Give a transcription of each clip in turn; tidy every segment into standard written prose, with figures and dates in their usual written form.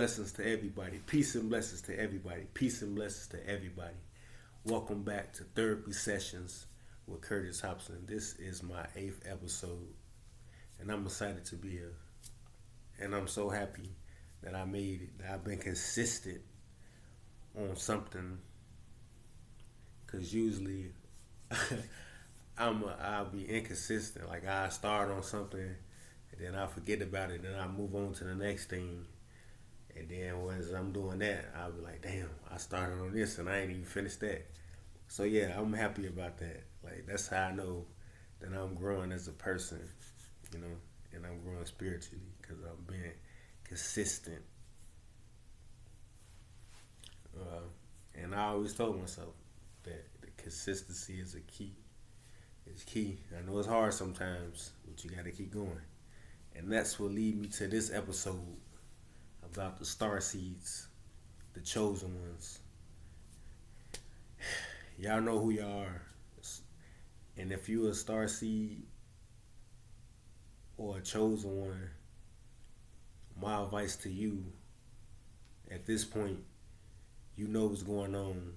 blessings to everybody. Peace and blessings to everybody. Peace and blessings to everybody. Welcome back to Therapy Sessions with Curtis Hobson. This is my 8th episode, and I'm excited to be here. And I'm so happy that I made it. That I've been consistent on something, because usually I'll be inconsistent. Like, I start on something, and then I forget about it, then I move on to the next thing. And then as I'm doing that, I'll be like, damn, I started on this and I ain't even finished that. So yeah, I'm happy about that. Like, that's how I know that I'm growing as a person, you know, and I'm growing spiritually, because I'm being consistent. And I always told myself that the consistency is a key. It's key. I know it's hard sometimes, but you got to keep going. And that's what lead me to this episode about the star seeds, the chosen ones. Y'all know who y'all are. And if you a star seed or a chosen one, my advice to you at this point, you know what's going on.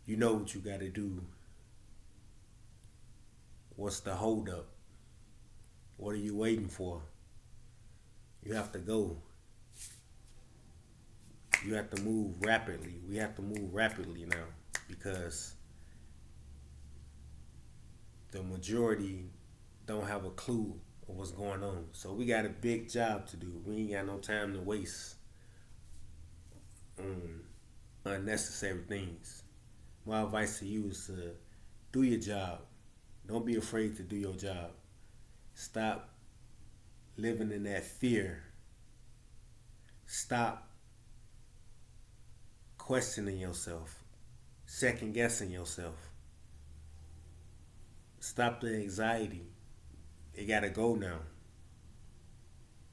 You know what you got to do. What's the hold up? What are you waiting for? You have to go. You have to move rapidly. We have to move rapidly now, because the majority don't have a clue of what's going on. So we got a big job to do. We ain't got no time to waste on unnecessary things. My advice to you is to do your job. Don't be afraid to do your job. Stop living in that fear. Stop questioning yourself, second guessing yourself. Stop the anxiety. It gotta go now.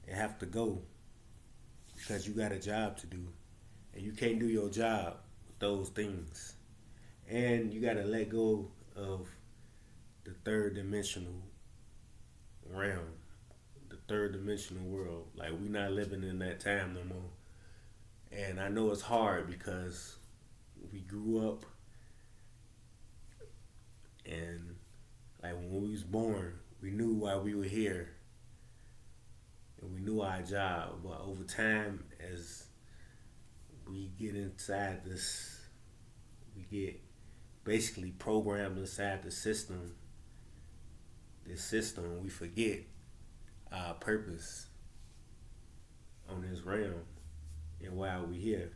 It have to go, because you got a job to do, and you can't do your job with those things. And you gotta let go of the third dimensional realm, the third dimensional world. Like, we not living in that time no more. And I know it's hard, because we grew up, and like when we was born, we knew why we were here, and we knew our job. But over time, as we get inside this, we get basically programmed inside the system. This system, we forget our purpose on this realm and why we here.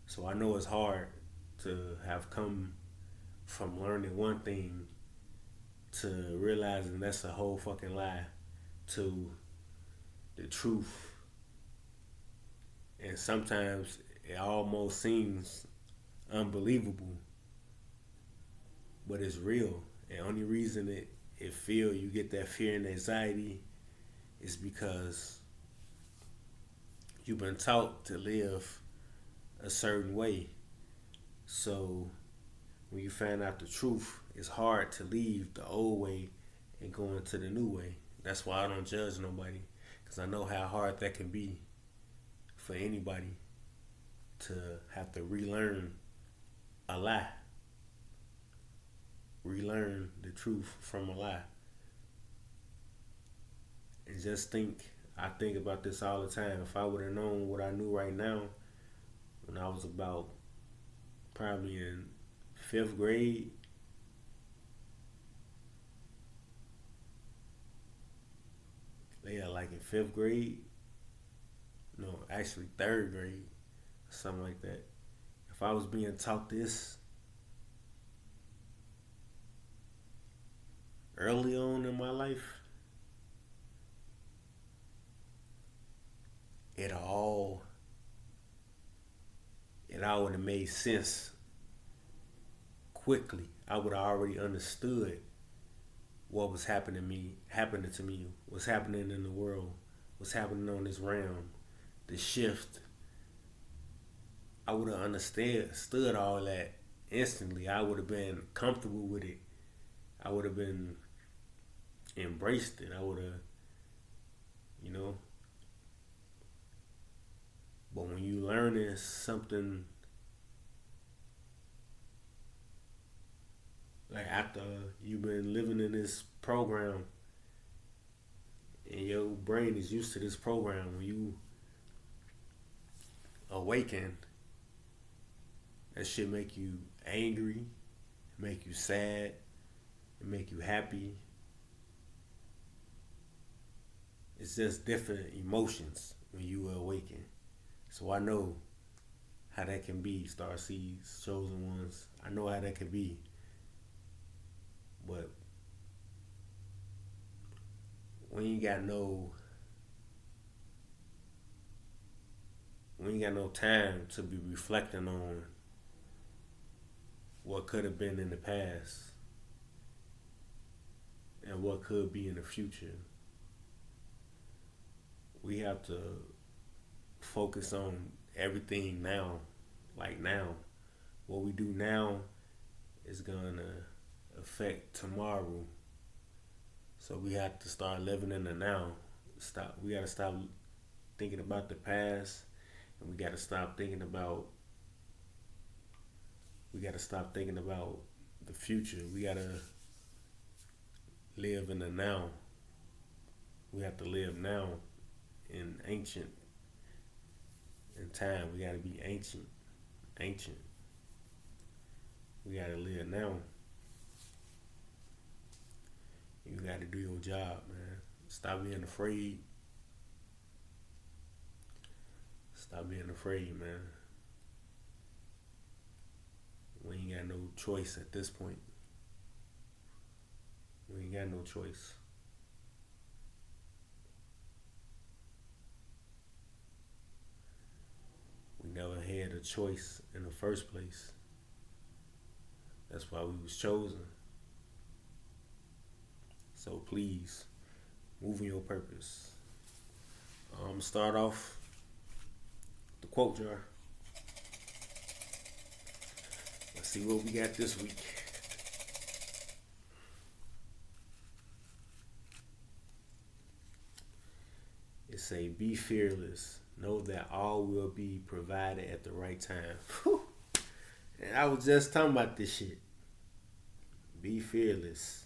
So I know it's hard to have come from learning one thing to realizing that's a whole fucking lie, to the truth. And sometimes it almost seems unbelievable, but it's real. And only reason it feel you get that fear and anxiety is because you've been taught to live a certain way. So when you find out the truth, it's hard to leave the old way and go into the new way. That's why I don't judge nobody, because I know how hard that can be for anybody to have to relearn a lie. Relearn the truth from a lie. And just I think about this all the time. If I would have known what I knew right now when I was about probably in 5th grade, like in 5th grade, no, actually 3rd grade, something like that. If I was being taught this early on in my life, it all would have made sense quickly. I would have already understood what was happening to me, what's happening in the world, what's happening on this realm, the shift. I would have understood all that instantly. I would have been comfortable with it. I would have been embraced it. I would have, learning something like after you've been living in this program and your brain is used to this program, when you awaken, that shit make you angry, make you sad, it make you happy. It's just different emotions when you awaken. So I know how that can be, Star Seeds, Chosen Ones. I know how that can be. But we ain't got no time to be reflecting on what could have been in the past and what could be in the future. We have to focus on everything now, like now. What we do now is gonna affect tomorrow. So we have to start living in the now. We gotta stop thinking about the past, and we gotta stop thinking about. We gotta stop thinking about the future. We gotta live in the now. We have to live now in time. We gotta be ancient. We gotta live now. You gotta do your job, man. Stop being afraid. Stop being afraid, man. We ain't got no choice at this point. We ain't got no choice. We never had a choice in the first place. That's why we was chosen. So please, move in your purpose. Start off the quote jar. Let's see what we got this week. It say, be fearless. Know that all will be provided at the right time. Whew. And I was just talking about this shit. Be fearless.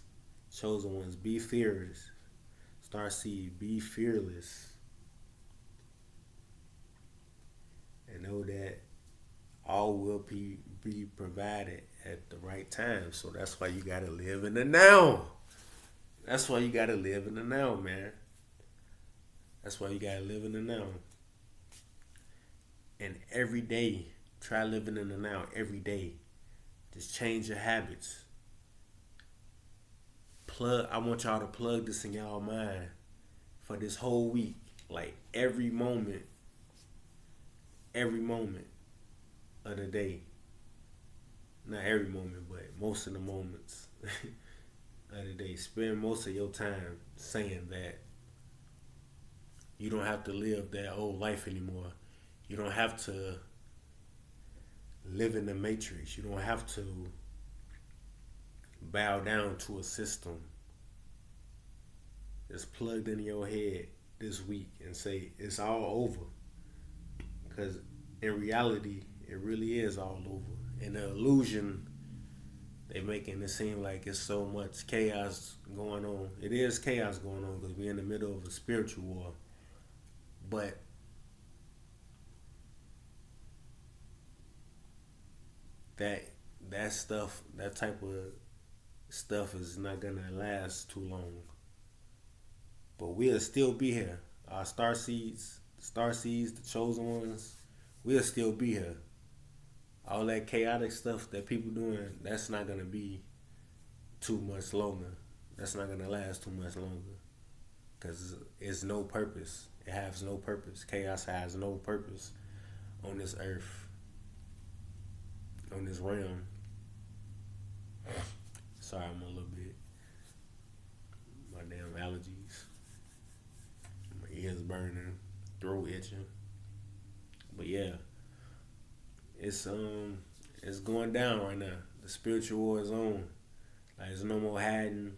Chosen Ones, be fearless. Starseed, be fearless. And know that all will be provided at the right time. So that's why you gotta live in the now. That's why you gotta live in the now, man. That's why you gotta live in the now. And every day, try living in the now every day. Just change your habits. I want y'all to plug this in y'all mind for this whole week. Like every moment of the day. Not every moment, but most of the moments of the day. Spend most of your time saying that you don't have to live that old life anymore. You don't have to live in the matrix. You don't have to bow down to a system. Just plugged in your head this week and say it's all over. Because in reality, it really is all over. And the illusion, they making it seem like it's so much chaos going on. It is chaos going on because we're in the middle of a spiritual war. But that stuff, that type of stuff is not gonna last too long. But we'll still be here. Our star seeds, the chosen ones, we'll still be here. All that chaotic stuff that people doing, that's not gonna be too much longer. That's not gonna last too much longer. Cause it's no purpose. It has no purpose. Chaos has no purpose on this earth, on this realm. Sorry, I'm a little bit. My damn allergies. My ears burning, throat itching. But yeah, it's going down right now. The spiritual war is on. Like there's no more hiding,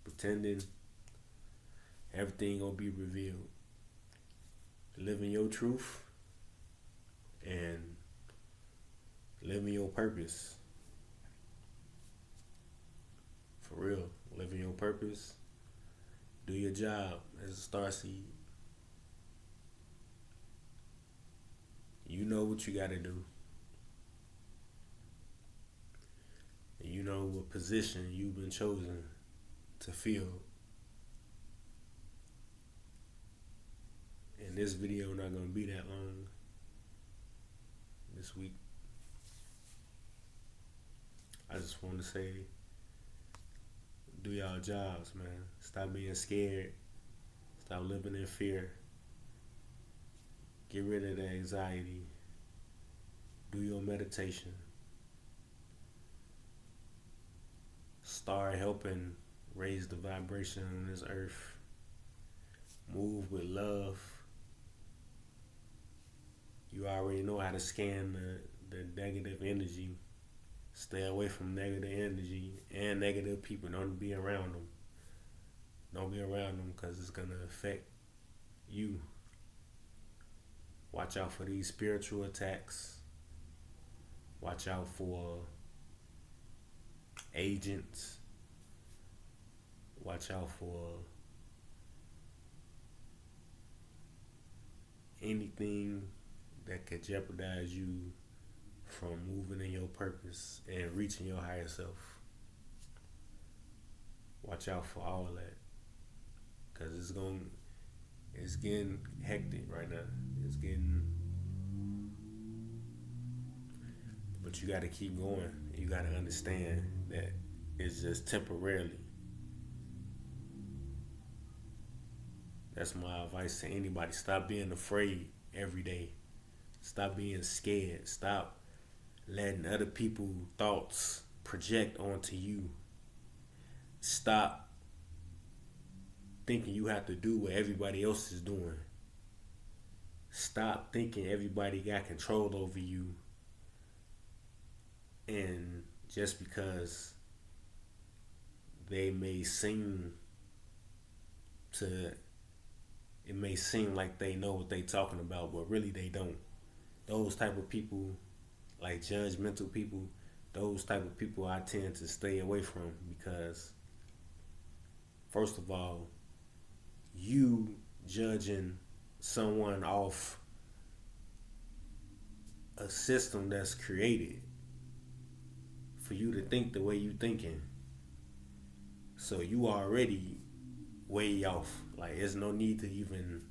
pretending. Everything gonna be revealed. Living your truth and living your purpose. For real, living your purpose. Do your job as a starseed. You know what you gotta do. And you know what position you've been chosen to fill. And this video not gonna be that long this week. I just want to say, do y'all jobs, man. Stop being scared. Stop living in fear. Get rid of the anxiety. Do your meditation. Start helping raise the vibration on this earth. Move with love. You already know how to scan the negative energy. Stay away from negative energy and negative people. Don't be around them. Don't be around them because it's going to affect you. Watch out for these spiritual attacks. Watch out for agents. Watch out for anything that could jeopardize you from moving in your purpose and reaching your higher self. Watch out for all of that, cause it's getting hectic right now. But you gotta keep going. You gotta understand that it's just temporarily. That's my advice to anybody. Stop being afraid every day. Stop being scared. Stop letting other people's thoughts project onto you. Stop thinking you have to do what everybody else is doing. Stop thinking everybody got control over you. And just because it may seem like they know what they talking about, but really they don't. Those type of people, like judgmental people, those type of people I tend to stay away from, because first of all, you judging someone off a system that's created for you to think the way you thinking. So you already way off. Like, there's no need to even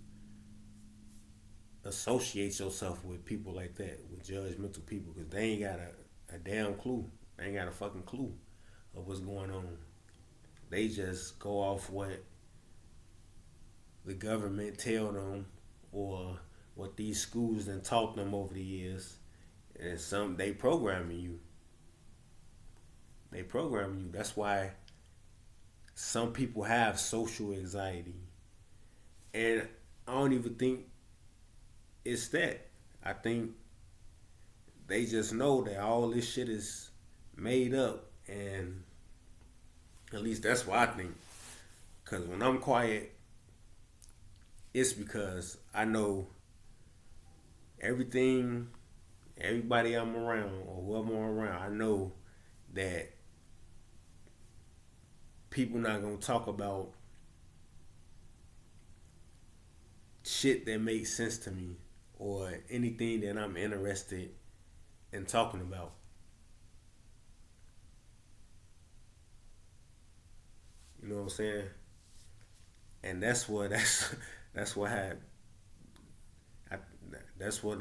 associate yourself with people like that, with judgmental people, because they ain't got a damn clue. They ain't got a fucking clue of what's going on. They just go off what the government tell them, or what these schools done taught them over the years. And they programming you. That's why some people have social anxiety. And I don't even think it's that. I think they just know that all this shit is made up, and at least that's what I think. Because when I'm quiet, it's because I know everybody I'm around, or whoever I'm around, I know that people not gonna talk about shit that makes sense to me, or anything that I'm interested in talking about. You know what I'm saying? And that's what the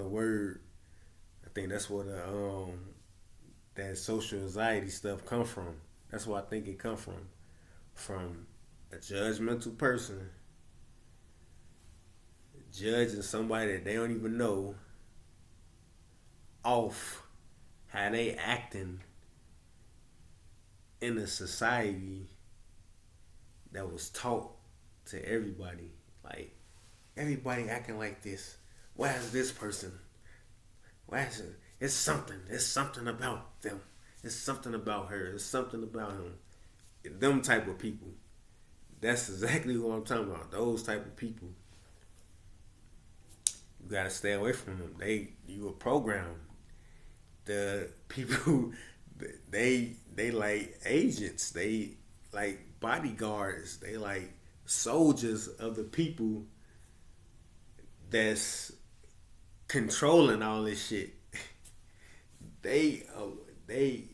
word, I think that's where that social anxiety stuff come from. That's where I think it come from a judgmental person judging somebody that they don't even know off how they acting in a society that was taught to everybody. Like, everybody acting like this. Why is this person? Why is it? It's something about them. It's something about her. It's something about him. Them type of people. That's exactly what I'm talking about. Those type of people. You gotta stay away from them. You were programmed. The people, they like agents. They like bodyguards. They like soldiers of the people that's controlling all this shit. they they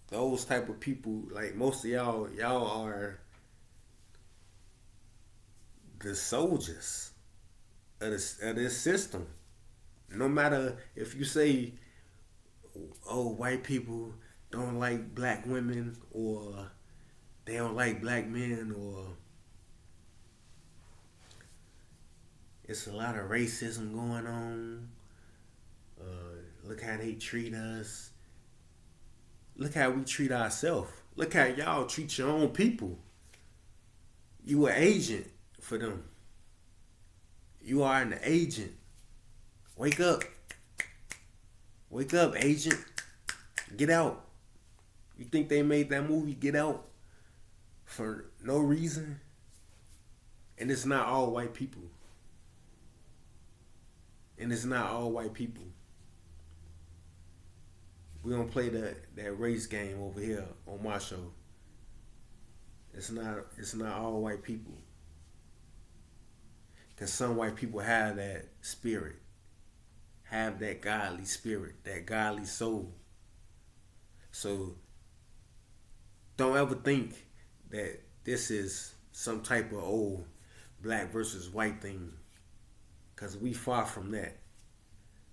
those type of people, like most of y'all are the soldiers of this system. No matter if you say, oh, white people don't like black women, or they don't like black men, or it's a lot of racism going on. Look how they treat us. Look how we treat ourselves. Look how y'all treat your own people. You an agent for them. You are an agent. Wake up. Wake up, agent. Get out. You think they made that movie Get Out for no reason? And it's not all white people. And it's not all white people. We're gonna play that race game over here on my show. It's not all white people. Cause some white people have that spirit. Have that godly spirit, that godly soul. So don't ever think that this is some type of old black versus white thing. Cause we far from that.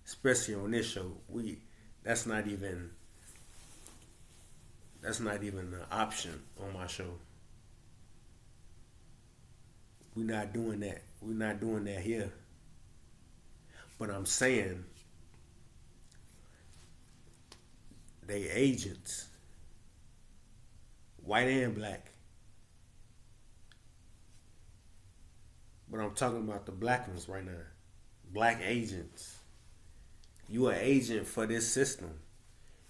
Especially on this show. That's not even an option on my show. We're not doing that. We're not doing that here. But I'm saying they agents, white and black. But I'm talking about the black ones right now. Black agents. You an agent for this system.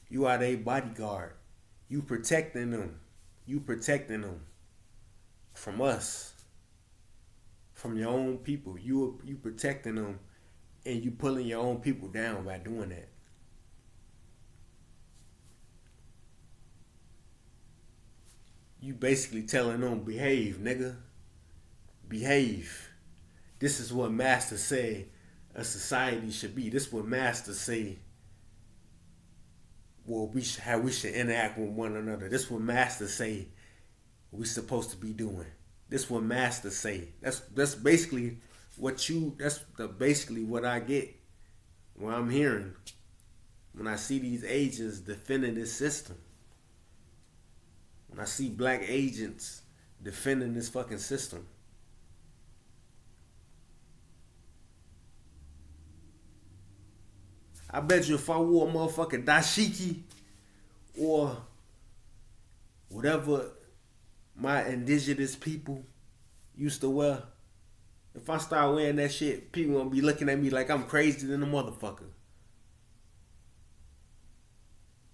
You are their bodyguard. You protecting them. You protecting them from us. From your own people. You protecting them, and you pulling your own people down by doing that. You basically telling them, behave, nigga. Behave. This is what Master said a society should be. This is what Master say. Well, how we should interact with one another. This is what Master say we supposed to be doing. This is what Master say. That's basically basically what I get when I'm hearing, when I see these agents defending this system. When I see black agents defending this fucking system. I bet you if I wore a motherfucking dashiki or whatever my indigenous people used to wear, if I start wearing that shit, people gonna be looking at me like I'm crazy than a motherfucker.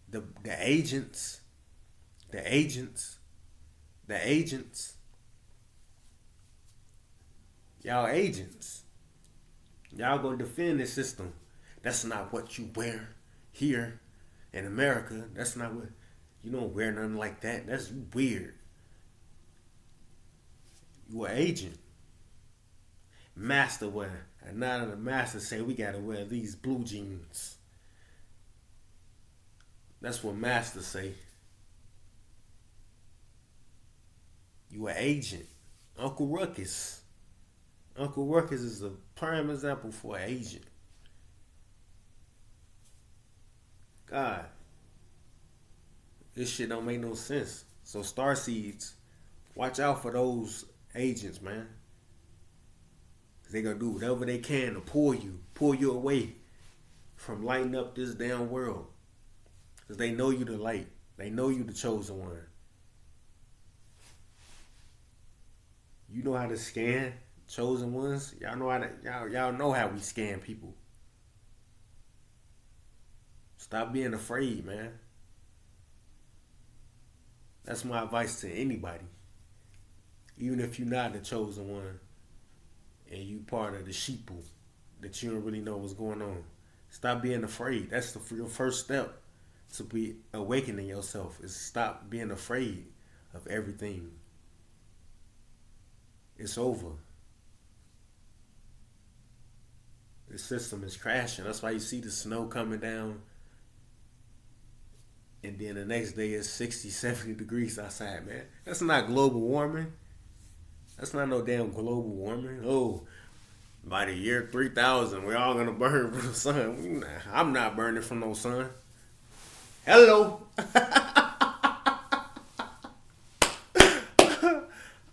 The agents, y'all agents. Y'all gonna defend this system. That's not what you wear here in America. That's not what, you don't wear nothing like that. That's weird. You an agent. Master wear. And now the master say we gotta wear these blue jeans. That's what master say. You an agent. Uncle Ruckus. Uncle Ruckus is a prime example for an agent. God, this shit don't make no sense. So Starseeds, watch out for those agents, man. Cause they gonna do whatever they can to pull you away from lighting up this damn world. Cause they know you the light. They know you the chosen one. You know how to scan chosen ones. Y'all know how to y'all know how we scan people. Stop being afraid, man. That's my advice to anybody. Even if you're not the chosen one and you part of the sheeple, that you don't really know what's going on. Stop being afraid. That's your first step to be awakening yourself. Is stop being afraid of everything. It's over. The system is crashing. That's why you see the snow coming down. And then the next day it's 60, 70 degrees outside, man. That's not global warming. That's not no damn global warming. Oh, by the year 3000, we're all gonna burn from the sun. I'm not burning from no sun. Hello.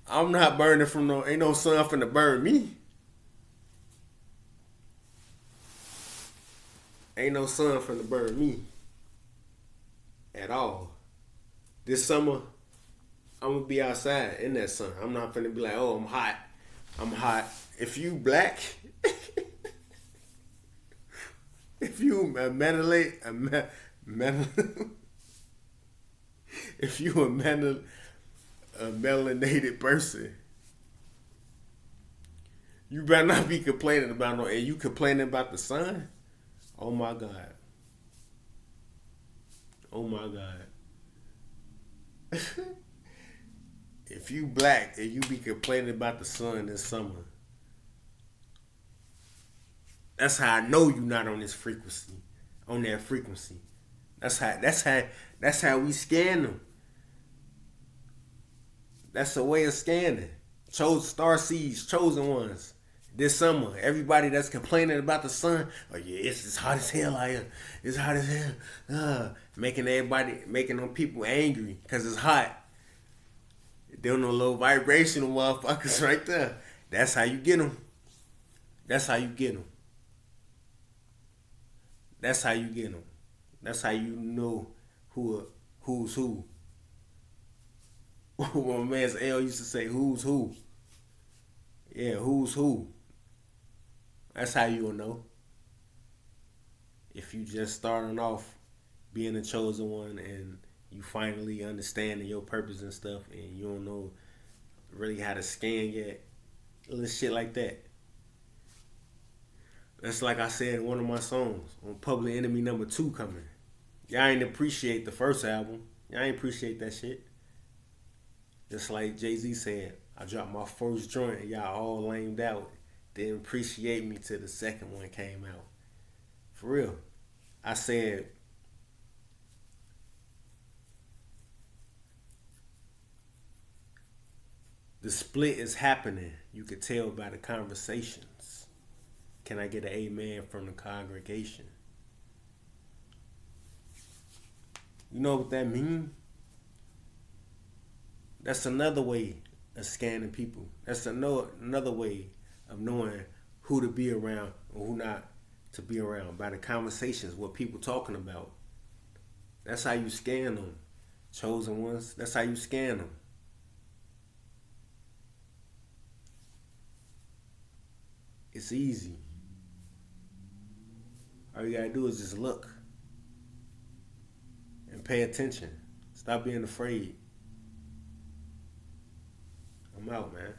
I'm not burning from no, ain't no sun finna burn me. Ain't no sun finna burn me. At all. This summer, I'm gonna be outside in that sun. I'm not finna be like, oh, I'm hot. I'm hot. If you black, if you if you a melanated person, you better not be complaining about no. And you complaining about the sun? Oh my God. Oh my God. If you black and you be complaining about the sun this summer, that's how I know you not on this frequency. On that frequency. That's how we scan them. That's a way of scanning. Chosen star seeds, chosen ones. This summer, everybody that's complaining about the sun, oh yeah, it's hot as hell out here. It's hot as hell. Making them people angry because it's hot. Them no low vibrational motherfuckers right there. That's how you get them. That's how you get them. That's how you get them. That's how you know who's who. My man's L used to say, who's who. Yeah, who's who. That's how you'll know. If you just starting off being a chosen one and you finally understanding your purpose and stuff and you don't know really how to scan yet. Little shit like that. That's like I said in one of my songs on Public Enemy #2 coming. Y'all ain't appreciate the first album. Y'all ain't appreciate that shit. Just like Jay-Z said, I dropped my first joint and y'all all lamed out. Didn't appreciate me till the second one came out. For real. I said, the split is happening. You could tell by the conversations. Can I get an amen from the congregation? You know what that means? That's another way of scanning people. That's another way of knowing who to be around or who not to be around. By the conversations, what people talking about. That's how you scan them. Chosen ones, that's how you scan them. It's easy. All you gotta do is just look and pay attention. Stop being afraid. I'm out, man.